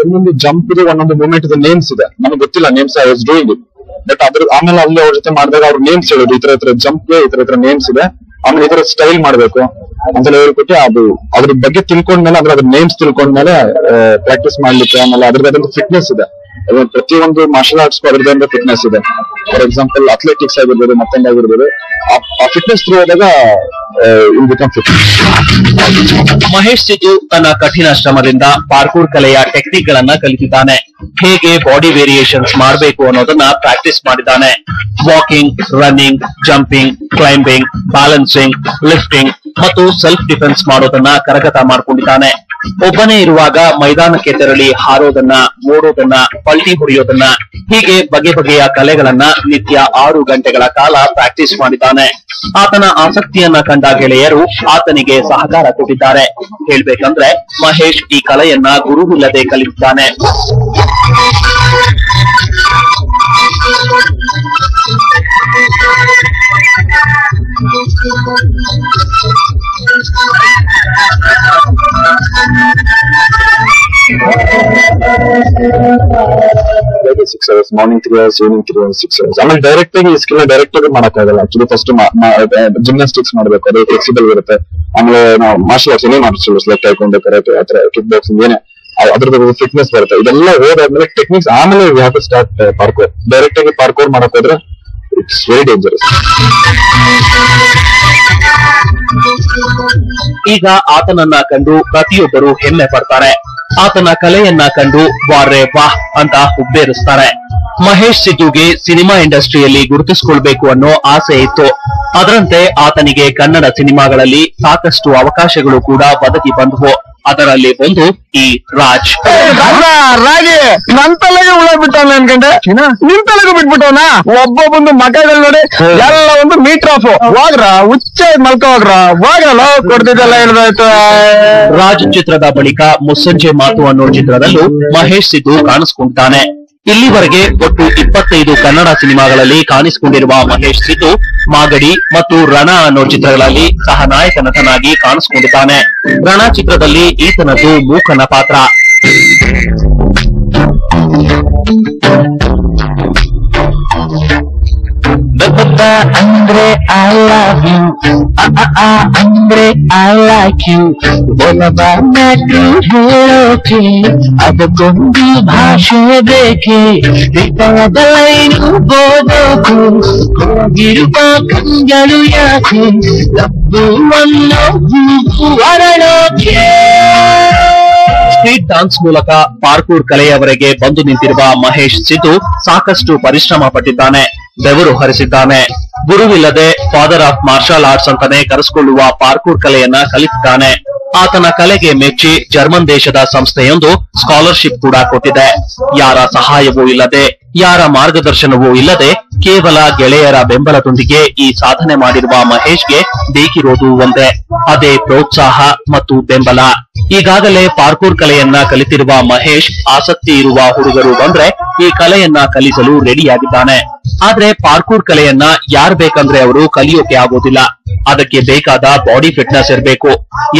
ಒಂದೊಂದು ಜಂಪ್ ಒಂದೊಂದು movement names ಇದೆ, ನಮ್ಗೆ ಗೊತ್ತಿಲ್ಲ names I was doing it. But ಅದ್ರ ಆಮೇಲೆ ಅಲ್ಲಿ ಅವ್ರ ಜೊತೆ ಮಾಡಿದಾಗ ಅವ್ರ ನೇಮ್ಸ್ ಹೇಳೋದು, ಈ ತರ ಜಂಪ್ ಈ ತರ ನೇಮ್ಸ್ ಇದೆ, ಆಮೇಲೆ ಈ ತರ ಸ್ಟೈಲ್ ಮಾಡ್ಬೇಕು ಅಂತೆಲ್ಲ ಹೇಳ್ಕೊಟ್ಟು ಅದು ಅದ್ರ ಬಗ್ಗೆ ತಿಳ್ಕೊಂಡ್ಮೇಲೆ ಅದ್ರ ನೇಮ್ಸ್ ತಿಳ್ಕೊಂಡ್ಮೇಲೆ ಪ್ರಾಕ್ಟೀಸ್ ಮಾಡ್ಲಿಕ್ಕೆ. ಆಮೇಲೆ ಅದ್ರದ್ದು ಫಿಟ್ನೆಸ್ ಇದೆ, ಪ್ರತಿಯೊಂದು ಮಾರ್ಷಲ್ ಆರ್ಟ್ಸ್ ಅದ್ರದ್ದು ಫಿಟ್ನೆಸ್ ಇದೆ. ಫಾರ್ ಎಕ್ಸಾಂಪಲ್ ಅಥ್ಲೆಟಿಕ್ಸ್ ಆಗಿರ್ಬೋದು, ಮತ್ತೊಂದಾಗಿರ್ಬೋದು, ಆ ಫಿಟ್ನೆಸ್ ಥ್ರೂ ಹೋದಾಗ ಇಲ್ ಬಿಕಮ್ ಫಿಟ್. ಮಹೇಶ್ ಸಿದ್ದು ತನ್ನ ಕಠಿಣ ಶ್ರಮದಿಂದ ಪಾರ್ಕೂರ್ ಕಲೆಯ ಟೆಕ್ನಿಕ್ ಗಳನ್ನ ಕಲಿತಿದ್ದಾನೆ. ಹೇಗೆ ಬಾಡಿ ವೇರಿಯೇಷನ್ಸ್ ಮಾಡಬೇಕು ಅನ್ನೋದನ್ನ ಪ್ರಾಕ್ಟೀಸ್ ಮಾಡಿದ್ದಾನೆ. Walking, running, jumping, climbing, balancing, lifting ಮತ್ತು ಸೆಲ್ಫ್ ಡಿಫೆನ್ಸ್ ಮಾಡೋದನ್ನ ಕರಗತ ಮಾಡ್ಕೊಂಡಿದ್ದಾನೆ. ಒಬ್ಬನೇ ಇರುವಾಗ ಮೈದಾನಕ್ಕೆ ತೆರಳಿ ಹಾರೋದನ್ನ, ಓಡೋದನ್ನ, ಪಲ್ಟಿ ಹೊಡೆಯೋದನ್ನ, ಹೀಗೆ ಬಗೆ ಬಗೆಯ ಕಲೆಗಳನ್ನ ನಿತ್ಯ 6 ಗಂಟೆಗಳ ಕಾಲ ಪ್ರಾಕ್ಟೀಸ್ ಮಾಡಿದ್ದಾನೆ. ಆತನ ಆಸಕ್ತಿಯನ್ನ ಕಂಡ ಗೆಳೆಯರು ಆತನಿಗೆ ಸಹಕಾರ ಕೊಟ್ಟಿದ್ದಾರೆ. ಹೇಳ್ಬೇಕಂದ್ರೆ ಮಹೇಶ್ ಈ ಕಲೆಯನ್ನ ಗುರುವಿಲ್ಲದೆ ಕಲಿತಿದ್ದಾನೆ. Six hours, morning 3 hours, evening 3 hours, 6 hours. ಆಮೇಲೆ ಡೈರೆಕ್ಟ್ ಆಗಿ ಸ್ಕಿಲ್ ಡೈರೆಕ್ಟ್ ಆಗಿ ಮಾಡಕ್ಕಾಗಲ್ಲ. ಆಕ್ಚುಲಿ ಫಸ್ಟ್ ಜಿಮ್ನಾಸ್ಟಿಕ್ಸ್ ಮಾಡ್ಬೇಕು, ಅದು ಫ್ಲೆಕ್ಸಿಬಲ್ ಇರುತ್ತೆ. ಆಮೇಲೆ ನಾವು ಮಾರ್ಷಲ್ ಆರ್ಟ್ಸ್ ಏನೇ martial arts like taekwondo, karate, ಆತರ ಕಿಕ್ ಬಾಕ್ಸಿಂಗ್ ಏನೇ ಅದ್ರದ್ದು ಫಿಟ್ನೆಸ್ ಬರುತ್ತೆ. ಇದೆಲ್ಲ ಹೋದಾದ್ಮೇಲೆ ಟೆಕ್ನಿಕ್ಸ್, ಆಮೇಲೆ we have to start parkour. Direct ಆಗಿ ಪಾರ್ಕೋರ್ ಮಾಡಕ್ ಹೋದ್ರೆ ಇಟ್ಸ್ ವೆರಿ ಡೇಂಜರಸ್. ಈಗ ಆತನನ್ನ ಕಂಡು ಪ್ರತಿಯೊಬ್ಬರು ಹೆಮ್ಮೆ ಪಡ್ತಾರೆ. ಆತನ ಕಲೆಯನ್ನ ಕಂಡು ವಾರೆ ವಾಹ್ ಅಂತ ಹುಬ್ಬೇರಿಸ್ತಾರೆ. ಮಹೇಶ್ ಸಿದ್ದುಗೆ ಸಿನಿಮಾ ಇಂಡಸ್ಟ್ರಿಯಲ್ಲಿ ಗುರುತಿಸಿಕೊಳ್ಬೇಕು ಅನ್ನೋ ಆಸೆ ಇತ್ತು. ಅದರಂತೆ ಆತನಿಗೆ ಕನ್ನಡ ಸಿನಿಮಾಗಳಲ್ಲಿ ಸಾಕಷ್ಟು ಅವಕಾಶಗಳು ಕೂಡ ಒದಗಿ ಬಂದವು. ಅದರಲ್ಲಿ ಒಂದು ಈ ರಾಜ್. ರಾಜಿ ನನ್ ತಲೆಗೆ ಹುಳ ಬಿಟ್ಟವನ ಅನ್ಕಂಡೆ, ನಿನ್ ತಲೆಗೂ ಬಿಟ್ಬಿಟ್ಟವನ. ಒಬ್ಬೊಬ್ಬಂದು ಮಕ್ಕಳು ನೋಡಿ ಎಲ್ಲ ಒಂದು ಮೀಟರ್ ಆಫ್ ಹೋಗ್ರ, ಹುಚ್ಚ ಮಲ್ಕ ಹೋಗ್ರಲ್ಲ ಕೊಡ್ತಿದ್ದೆಲ್ಲ ಹಿಡ್ದಾಯ್ತು. ರಾಜ್ ಚಿತ್ರದ ಬಳಿಕ ಮುಸ್ಸಂಜೆ ಮಾತು ಅನ್ನೋ ಚಿತ್ರದಲ್ಲೂ ಮಹೇಶ್ ಸಿದ್ದು ಕಾಣಿಸ್ಕೊಂಡಿದ್ದಾನೆ. ಇಲ್ಲಿವರೆಗೆ ಒಟ್ಟು 25 ಕನ್ನಡ ಸಿನಿಮಾಗಳಲ್ಲಿ ಕಾಣಿಸಿಕೊಂಡಿರುವ ಮಹೇಶ್ ಸಿದ್ದು ಮಾಗಡಿ ಮತ್ತು ರಣ ಅನ್ನೋ ಚಿತ್ರಗಳಲ್ಲಿ ಸಹ ನಾಯಕ ನಟನಾಗಿ ಕಾಣಿಸಿಕೊಂಡಿದ್ದಾನೆ. ರಣ ಚಿತ್ರದಲ್ಲಿ ಈತನದ್ದು ಮೂಕನ ಪಾತ್ರ. ಅಂದ್ರೆ ಐ ಲವ್ ಯು, ಅಂದ್ರೆ ಐ ಲೈಕ್ ಯು, ಒಲವನ್ನೂ ಹೇಳೋಕೆ ಅದಕ್ಕೊಂದು ಭಾಷೆ ಬೇಕೆ, ಹೃದಯದ ಲೈನು ಬೋಧೋಕು ಹೋಗಿರುವ ಕಂಗಳು ಯಾಕೆ, ಲಬ್ಬುವನ್ನು ಹೂವು ಅರಳೋಕೆ. ಸ್ಟ್ರೀಟ್ ಡಾನ್ಸ್ ಮೂಲಕ ಪಾರ್ಕೂರ್ ಕಲೆಯವರೆಗೆ ಬಂದು ನಿಂತಿರುವ ಮಹೇಶ್ ಸಿದ್ದು ಸಾಕಷ್ಟು ಪರಿಶ್ರಮ ಪಟ್ಟಿದ್ದಾನೆ, ಬೆವರು ಹರಿಸಿದ್ದಾನೆ. ಗುರುವಿಲ್ಲದೆ ಫಾದರ್ ಆಫ್ ಮಾರ್ಷಲ್ ಆರ್ಟ್ಸ್ ಅಂತಾನೆ ಕರೆಸಿಕೊಳ್ಳುವ ಪಾರ್ಕೂರ್ ಕಲೆಯನ್ನ ಕಲಿತಿದ್ದಾನೆ. ಆತನ ಕಲೆಗೆ ಮೆಚ್ಚಿ ಜರ್ಮನ್ ದೇಶದ ಸಂಸ್ಥೆಯೊಂದು ಸ್ಕಾಲರ್ಶಿಪ್ ಕೂಡ ಕೊಟ್ಟಿದೆ. ಯಾರ ಸಹಾಯವೂ ಇಲ್ಲದೆ, ಯಾರ ಮಾರ್ಗದರ್ಶನವೂ ಇಲ್ಲದೆ, ಕೇವಲ ಗೆಳೆಯರ ಬೆಂಬಲದೊಂದಿಗೆ ಈ ಸಾಧನೆ ಮಾಡಿರುವ ಮಹೇಶ್ಗೆ ಬೇಕಿರೋದು ಒಂದೇ, ಅದೇ ಪ್ರೋತ್ಸಾಹ ಮತ್ತು ಬೆಂಬಲ. ಈಗಾಗಲೇ ಪಾರ್ಕೂರ್ ಕಲೆಯನ್ನ ಕಲಿತಿರುವ ಮಹೇಶ್ ಆಸಕ್ತಿ ಇರುವ ಹುಡುಗರು ಬಂದ್ರೆ ಈ ಕಲೆಯನ್ನ ಕಲಿಸಲು ರೆಡಿಯಾಗಿದ್ದಾನೆ. ಆದ್ರೆ ಪಾರ್ಕೂರ್ ಕಲೆಯನ್ನ ಯಾರ್ ಬೇಕಂದ್ರೆ ಅವರು ಕಲಿಯೋಕೆ ಆಗೋದಿಲ್ಲ. ಅದಕ್ಕೆ ಬೇಕಾದ ಬಾಡಿ ಫಿಟ್ನೆಸ್ ಇರಬೇಕು,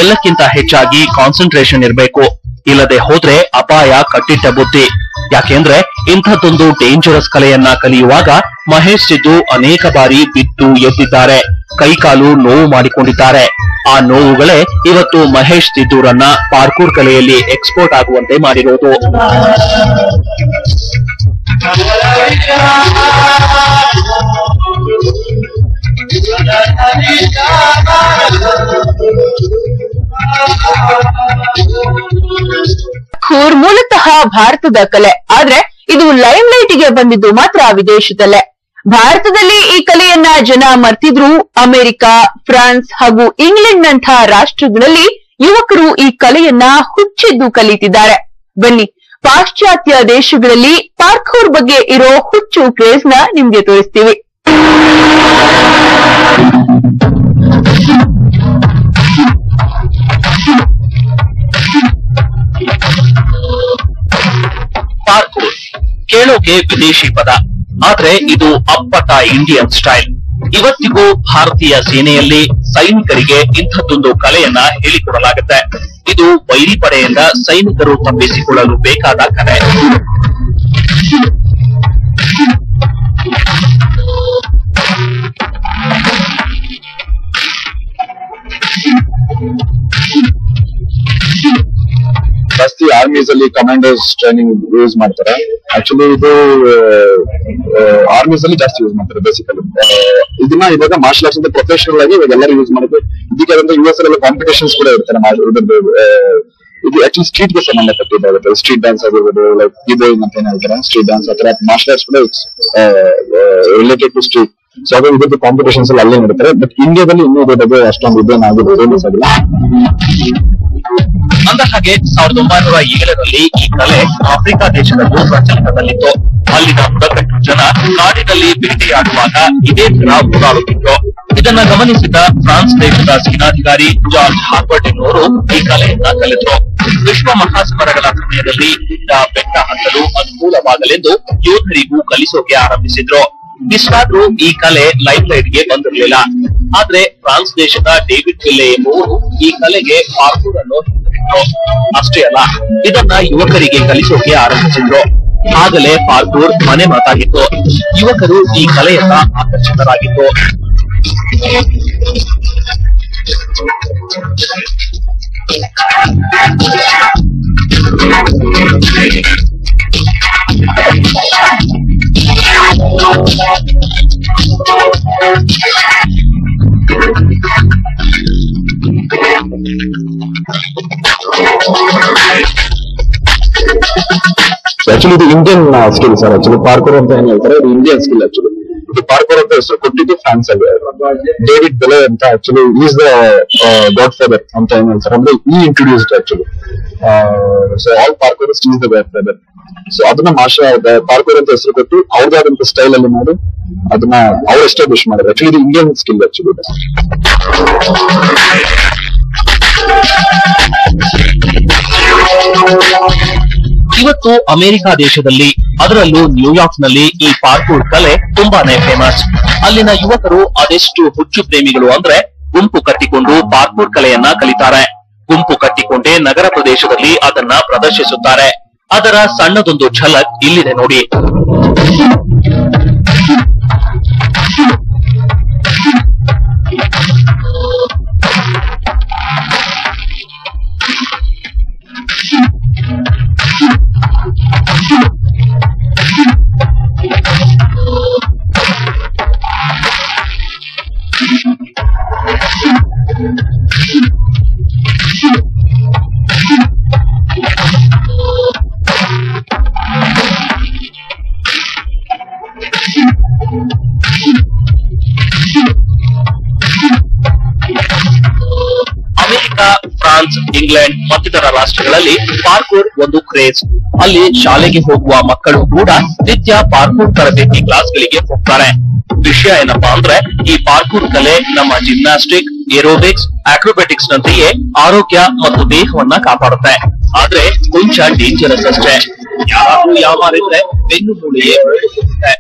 ಎಲ್ಲಕ್ಕಿಂತ ಹೆಚ್ಚಾಗಿ ಕಾನ್ಸಂಟ್ರೇಷನ್ ಇರಬೇಕು. ಇಲ್ಲದೆ ಹೋದ್ರೆ ಅಪಾಯ ಕಟ್ಟಿಟ್ಟ ಬುದ್ಧಿ. ಯಾಕೆಂದ್ರೆ ಇಂಥದ್ದೊಂದು ಡೇಂಜರಸ್ ಕಲೆಯನ್ನ ಕಲಿಯುವಾಗ ಮಹೇಶ್ ಸಿದ್ದು ಅನೇಕ ಬಾರಿ ಬಿದ್ದು ಎದ್ದಿದ್ದಾರೆ, ಕೈಕಾಲು ನೋವು ಮಾಡಿಕೊಂಡಿದ್ದಾರೆ. ಆ ನೋವುಗಳೇ ಇವತ್ತು ಮಹೇಶ್ ಸಿದ್ದುರನ್ನ ಪಾರ್ಕೂರ್ ಕಲೆಯಲ್ಲಿ ಎಕ್ಸ್ಪೋರ್ಟ್ ಆಗುವಂತೆ ಮಾಡಿರೋದು. ಖೋರ್ ಮೂಲತಃ ಭಾರತದ ಕಲೆ, ಆದ್ರೆ ಇದು ಲೈಮ್ ಲೈಟ್ ಗೆ ಬಂದಿದ್ದು ಮಾತ್ರ ವಿದೇಶದಲ್ಲೇ. ಭಾರತದಲ್ಲಿ ಈ ಕಲೆಯನ್ನ ಜನ ಮರ್ತಿದ್ರು ಅಮೆರಿಕ, ಫ್ರಾನ್ಸ್ ಹಾಗೂ ಇಂಗ್ಲೆಂಡ್ ನಂಥ ರಾಷ್ಟ್ರಗಳಲ್ಲಿ ಯುವಕರು ಈ ಕಲೆಯನ್ನ ಹುಚ್ಚಿದ್ದು ಕಲಿತಿದ್ದಾರೆ. ಬನ್ನಿ, ಪಾಶ್ಚಾತ್ಯ ದೇಶಗಳಲ್ಲಿ ಪಾರ್ಕೂರ್ ಬಗ್ಗೆ ಇರೋ ಹುಚ್ಚು ಕ್ರೇಜ್ ನ ನಿಮ್ಗೆ ತೋರಿಸ್ತೀವಿ. ಪಾರ್ಕೂರ್ ಕೇಳೋಕೆ ವಿದೇಶಿ ಪದ, ಆದ್ರೆ ಇದು ಅಪ್ಪಟ ಇಂಡಿಯನ್ ಸ್ಟೈಲ್. ಇವತ್ತಿಗೂ ಭಾರತೀಯ ಸೇನೆಯಲ್ಲಿ ಸೈನಿಕರಿಗೆ ಇಂಥದ್ದೊಂದು ಕಲೆಯನ್ನ ಹೇಳಿಕೊಡಲಾಗುತ್ತೆ. ಇದು ವೈರಿ ಪಡೆಯಿಂದ ಸೈನಿಕರು ತಪ್ಪಿಸಿಕೊಳ್ಳಲು ಬೇಕಾದ ಕಲೆ. ಜಾಸ್ತಿ ಆರ್ಮೀಸ್ ಅಲ್ಲಿ ಕಮಾಂಡೋಸ್ ಟ್ರೈನಿಂಗ್ ಯೂಸ್ ಮಾಡ್ತಾರೆ. ಆಕ್ಚುಲಿ ಇದು ಆರ್ಮೀಸ್ ಅಲ್ಲಿ ಜಾಸ್ತಿ ಯೂಸ್ ಮಾಡ್ತಾರೆ ಬೇಸಿಕಲಿ. ಇದನ್ನ ಇವಾಗ ಮಾರ್ಷಲ್ ಆರ್ಟ್ಸ್ ಅಂತ ಪ್ರೊಫೆಷನಲ್ ಆಗಿ ಇವಾಗ ಎಲ್ಲರೂ ಯೂಸ್ ಮಾಡೋದು. ಇದಕ್ಕೆ US ಅಲ್ಲೆಲ್ಲ ಕಾಂಪಿಟೇಷನ್ಸ್ ಕೂಡ ಇರ್ತಾರೆ. ಇದು ಆಕ್ಚುಲಿ ಸ್ಟ್ರೀಟ್ ಗೆ ಸಂಬಂಧಪಟ್ಟಿದ್ದಾಗುತ್ತೆ. ಸ್ಟ್ರೀಟ್ ಡ್ಯಾನ್ಸ್ ಆಗಿರ್ಬೋದು, ಲೈಕ್ ಇದು ಅಂತ ಏನ್ ಹೇಳ್ತಾರೆ ಸ್ಟ್ರೀಟ್ ಡ್ಯಾನ್ಸ್, ಆ ತರ ಮಾರ್ಷಲ್ ಆರ್ಟ್ಸ್ ಕೂಡ ರಿಲೇಟೆಡ್ ಟು ಸ್ಟ್ರೀಟ್. ಸೊ ಅದು ಇದ್ರದ್ದು ಕಾಂಪಿಟೇಷನ್ಸ್ ಎಲ್ಲ ಅಲ್ಲೇ ನಡೀತಾರೆ. ಬಟ್ ಇಂಡಿಯಾದಲ್ಲಿ ಇನ್ನೂ ಇದ್ರ ಬಗ್ಗೆ ಅಷ್ಟೊಂದು ಇದೇನಾಗಿದೆ ಫೇಮಸ್ ಆಗಿಲ್ಲ. ಅಂದ ಹಾಗೆ 1907ರಲ್ಲಿ ಈ ಕಲೆ ಆಫ್ರಿಕಾ ದೇಶದಲ್ಲೂ ಪ್ರಚಲಿತದಲ್ಲಿತ್ತು. ಅಲ್ಲಿನ ಬುಡಕಟ್ಟು ಜನ ಕಾಡಿನಲ್ಲಿ ಬೇಟೆಯಾಡುವಾಗ ಇದೇ ತರ ಓಡಾಡುತ್ತಿದ್ರು. ಇದನ್ನ ಗಮನಿಸಿದ ಫ್ರಾನ್ಸ್ ದೇಶದ ಸೇನಾಧಿಕಾರಿ ಜಾರ್ಜ್ ಹಾರ್ಬರ್ಟ್ ಎನ್ನುವರು ಈ ಕಲೆಯನ್ನ ಕಲಿತರು. ವಿಶ್ವ ಮಹಾಸಮರಗಳ ಸಮಯದಲ್ಲಿ ಬೆಟ್ಟ ಹತ್ತಲು ಅನುಕೂಲವಾಗಲೆಂದು ಯೋಧರಿಗೂ ಕಲಿಸೋಕೆ ಆರಂಭಿಸಿದ್ರು. ಇಷ್ಟಾದ್ರೂ ಈ ಕಲೆ ಲೈಫ್ ಲೈಟ್ಗೆ ಬಂದಿರಲಿಲ್ಲ. ಆದ್ರೆ ಫ್ರಾನ್ಸ್ ದೇಶದ ಡೇವಿಡ್ ವಿಲ್ಲೆ ಎಂಬುವರು ಈ ಕಲೆಗೆ ಪಾರ್ಕೂರ್ ಅನ್ನು ಹೆಸರಿಟ್ರು. ಅಷ್ಟೇ ಅಲ್ಲ, ಇದನ್ನ ಯುವಕರಿಗೆ ಕಲಿಸೋಕೆ ಆರಂಭಿಸಿದ್ರು. ಆಗಲೇ ಪಾರ್ಕೂರ್ ಮನೆ ಮಾತಾಗಿತ್ತು. ಯುವಕರು ಈ ಕಲೆಯನ್ನ ಆಕರ್ಷಿತರಾಗಿತ್ತು. ಆಕ್ಚುಲಿ ಇದು ಇಂಡಿಯನ್ ಸ್ಕಿಲ್ ಸರ್. ಆಕ್ಚುಲಿ ಪಾರ್ಕೂರ್ ಅಂತ ಏನ್ ಹೇಳ್ತಾರೆ ಇದು ಇಂಡಿಯನ್ ಸ್ಕಿಲ್. ಆಕ್ಚುಲಿ ಇದು ಪಾರ್ಕೂರ್ ಅಂತ ಹೆಸರು ಕೊಟ್ಟಿದ್ದು ಫ್ರಾನ್ಸ್ ಅಲ್ಲಿ ಡೇವಿಡ್ ಬೆಲೆ ಅಂತ. Actually is the godfather ಅಂತ ಏನ್ ಹೇಳ್ತಾರೆ ಅಂದ್ರೆ ಈ introduced actually. So all parkour is the godfather. So ಅದನ್ನ ಪಾರ್ಕೂರ್ ಅಂತ ಹೆಸರು ಕೊಟ್ಟು ಅವ್ರದಾದಂತ ಸ್ಟೈಲ್ ಅಲ್ಲಿ ಮಾಡಿ ಅದನ್ನ ಅವ್ರು ಎಸ್ಟಾಬ್ಲಿಷ್ ಮಾಡಿದ್ರು. ಆಕ್ಚುಲಿ ಇದು ಇಂಡಿಯನ್ ಸ್ಕಿಲ್ ಆಕ್ಚುಲಿ. ಇವತ್ತು ಅಮೆರಿಕ ದೇಶದಲ್ಲಿ, ಅದರಲ್ಲೂ ನ್ಯೂಯಾರ್ಕ್ ನಲ್ಲಿ ಈ ಪಾರ್ಕೂರ್ ಕಲೆ ತುಂಬಾನೇ ಫೇಮಸ್. ಅಲ್ಲಿನ ಯುವಕರು ಅದೆಷ್ಟು ಹುಚ್ಚು ಪ್ರೇಮಿಗಳು ಅಂದ್ರೆ ಗುಂಪು ಕಟ್ಟಿಕೊಂಡು ಪಾರ್ಕೂರ್ ಕಲೆಯನ್ನ ಕಲಿತಾರೆ. ಗುಂಪು ಕಟ್ಟಿಕೊಂಡೇ ನಗರ ಪ್ರದೇಶದಲ್ಲಿ ಅದನ್ನ ಪ್ರದರ್ಶಿಸುತ್ತಾರೆ. ಅದರ ಸಣ್ಣದೊಂದು ಝಲಕ್ ಇಲ್ಲಿದೆ ನೋಡಿ. ಅಮೆರಿಕ, ಫ್ರಾನ್ಸ್, ಇಂಗ್ಲೆಂಡ್ ಮತ್ತಿತರ ರಾಷ್ಟ್ರಗಳಲ್ಲಿ ಪಾರ್ಕೂರ್ ಒಂದು ಕ್ರೇಜ್. ಅಲ್ಲಿ ಶಾಲೆಗೆ ಹೋಗುವ ಮಕ್ಕಳು ಕೂಡ ನಿತ್ಯ ಪಾರ್ಕೂರ್ ತರಬೇತಿ ಕ್ಲಾಸ್ಗಳಿಗೆ ಹೋಗ್ತಾರೆ. ವಿಷಯ ಏನಪ್ಪಾ ಅಂದ್ರೆ ಈ ಪಾರ್ಕೂರ್ ಕಲೆ ನಮ್ಮ ಜಿಮ್ನಾಸ್ಟಿಕ್, ಏರೋಬಿಕ್ಸ್, ಆಕ್ರೋಬ್ಯಾಟಿಕ್ಸ್ ನಂತೆಯೇ ಆರೋಗ್ಯ ಮತ್ತು ದೇಹವನ್ನ ಕಾಪಾಡುತ್ತೆ. ಆದ್ರೆ ಕೊಂಚ ಡೇಂಜರಸ್ ಅಷ್ಟೇ. ಯಾರಾದ್ರೂ ಯಾವಾರಿದ್ರೆ ಬೆನ್ನು ಮೂಳೆಯೇ ಹೋಗುತ್ತೆ.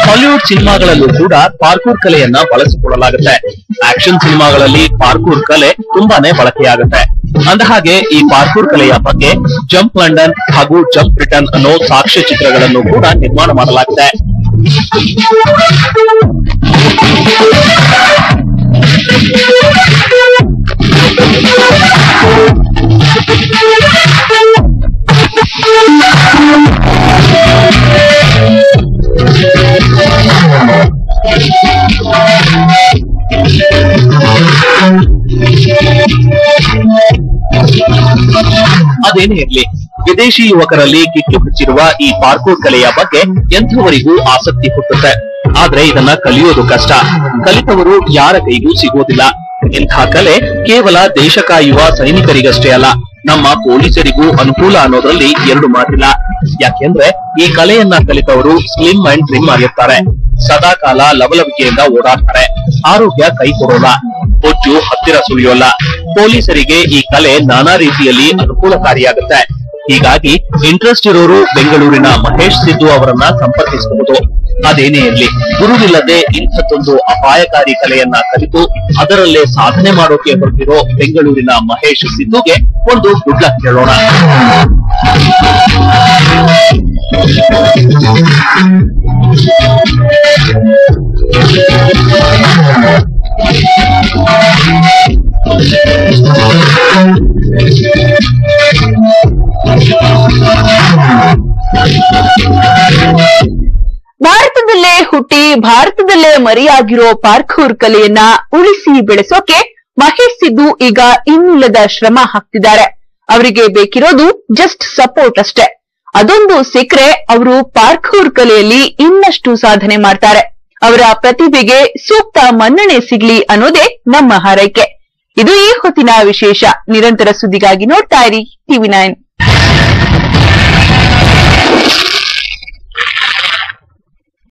ಹಾಲಿವುಡ್ ಸಿನಿಮಾಗಳಲ್ಲೂ ಕೂಡ ಪಾರ್ಕೂರ್ ಕಲೆಯನ್ನ ಬಳಸಿಕೊಳ್ಳಲಾಗುತ್ತೆ. ಆಕ್ಷನ್ ಸಿನಿಮಾಗಳಲ್ಲಿ ಪಾರ್ಕೂರ್ ಕಲೆ ತುಂಬಾನೇ ಬಳಕೆಯಾಗುತ್ತೆ. ಅಂದಹಾಗೆ ಈ ಪಾರ್ಕೂರ್ ಕಲೆಯ ಬಗ್ಗೆ ಜಂಪ್ ಲಂಡನ್ ಹಾಗೂ ಜಂಪ್ ಬ್ರಿಟನ್ ಅನ್ನೋ ಸಾಕ್ಷ್ಯ ಚಿತ್ರಗಳನ್ನು ಕೂಡ ನಿರ್ಮಾಣ ಮಾಡಲಾಗಿದೆ. ಅದೇನೇ ಇರ್ಲಿ, ವಿದೇಶಿ ಯುವಕರಲ್ಲಿ ಕಿಚ್ಚು ಹಚ್ಚಿರುವ ಈ ಪಾರ್ಕೂರ್ ಕಲೆಯ ಬಗ್ಗೆ ಎಂಥವರಿಗೂ ಆಸಕ್ತಿ ಹುಟ್ಟುತ್ತೆ. ಆದ್ರೆ ಇದನ್ನ ಕಲಿಯೋದು ಕಷ್ಟ. ಕಲಿತವರು ಯಾರ ಕೈಗೂ ಸಿಗೋದಿಲ್ಲ. ಇಂಥ ಕಲೆ ಕೇವಲ ದೇಶ ಕಾಯುವ ಸೈನಿಕರಿಗಷ್ಟೇ ಅಲ್ಲ, ನಮ್ಮ ಪೊಲೀಸರಿಗೂ ಅನುಕೂಲ ಅನ್ನೋದ್ರಲ್ಲಿ ಎರಡು ಮಾತಿಲ್ಲ. ಯಾಕೆಂದ್ರೆ ಈ ಕಲೆಯನ್ನ ಕಲಿತವರು ಸ್ಲಿಮ್ ಅಂಡ್ ಟ್ರಿಮ್ ಆಗಿರ್ತಾರೆ, ಸದಾಕಾಲ ಲವಲವಿಕೆಯಿಂದ ಓಡಾಡ್ತಾರೆ, ಆರೋಗ್ಯ ಕೈ ಕೊಡೋಲ್ಲ, ಬೊಜ್ಜು ಹತ್ತಿರ ಸುಳಿಯೋಲ್ಲ. ಪೊಲೀಸರಿಗೆ ಈ ಕಲೆ ನಾನಾ ರೀತಿಯಲ್ಲಿ ಅನುಕೂಲಕಾರಿಯಾಗುತ್ತೆ. ಹೀಗಾಗಿ ಇಂಟ್ರೆಸ್ಟ್ ಇರೋರು ಬೆಂಗಳೂರಿನ ಮಹೇಶ್ ಸಿದ್ದು ಅವರನ್ನ ಸಂಪರ್ಕಿಸಬಹುದು. ಅದೇನೇ ಇರ್ಲಿ, ಗುರುವಿಲ್ಲದೆ ಇಂಥದ್ದೊಂದು ಅಪಾಯಕಾರಿ ಕಲೆಯನ್ನ ಕಲಿತು ಅದರಲ್ಲೇ ಸಾಧನೆ ಮಾಡೋಕೆ ಹೊರಟಿರೋ ಬೆಂಗಳೂರಿನ ಮಹೇಶ್ ಸಿದ್ದುಗೆ ಒಂದು ಗುಡ್ ಲಕ್ ಹೇಳೋಣ. ಭಾರತದಲ್ಲೇ ಹುಟ್ಟಿ ಭಾರತದಲ್ಲೇ ಮರೆಯಾಗಿರೋ ಪಾರ್ಕೂರ್ ಕಲೆಯನ್ನ ಉಳಿಸಿ ಬೆಳೆಸೋಕೆ ಮಹೇಶ್ ಸಿದ್ದು ಈಗ ಇನ್ನಿಲ್ಲದ ಶ್ರಮ ಹಾಕ್ತಿದ್ದಾರೆ. ಅವರಿಗೆ ಬೇಕಿರೋದು ಜಸ್ಟ್ ಸಪೋರ್ಟ್ ಅಷ್ಟೇ. ಅದೊಂದು ಸಿಕ್ಕರೆ ಅವರು ಪಾರ್ಕೂರ್ ಕಲೆಯಲ್ಲಿ ಇನ್ನಷ್ಟು ಸಾಧನೆ ಮಾಡ್ತಾರೆ. ಅವರ ಪ್ರತಿಭೆಗೆ ಸೂಕ್ತ ಮನ್ನಣೆ ಸಿಗ್ಲಿ ಅನ್ನೋದೇ ನಮ್ಮ ಹಾರೈಕೆ. ಇದು ಈ ಹೊತ್ತಿನ ವಿಶೇಷ. ನಿರಂತರ ಸುದ್ದಿಗಾಗಿ ನೋಡ್ತಾ ಇರಿ TV9.